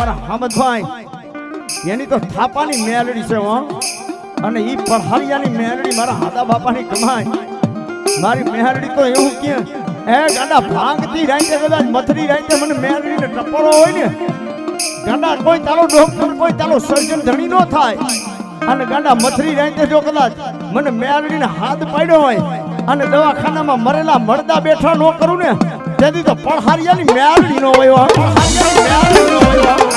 અમારા હામદભાઈ એની તો થાપાની મેલડી છે હો અને ઈ પહાડિયાની મેલડી મારા હાદા બાપાની કમાય મારી મેલડી તો એવું કે એ ગાડા ભાંગતી રાઈતે કદાચ મથરી રાઈતે મને મેલડીને ટપોરો હોય ને ગાડા કોઈ તારો ડોક્ટર કોઈ તારો સર્જન ધણી નો થાય અને ગાડા મથરી રાઈતે જો કદાચ મને મેલડીને હાથ પાડ્યો હોય અને દવાખાનામાં મરેલા મરદા બેઠા નો કરું ને તેથી તો પહાડિયાની મેલડી નો હોય પહાડિયાની મેલડી નો હોય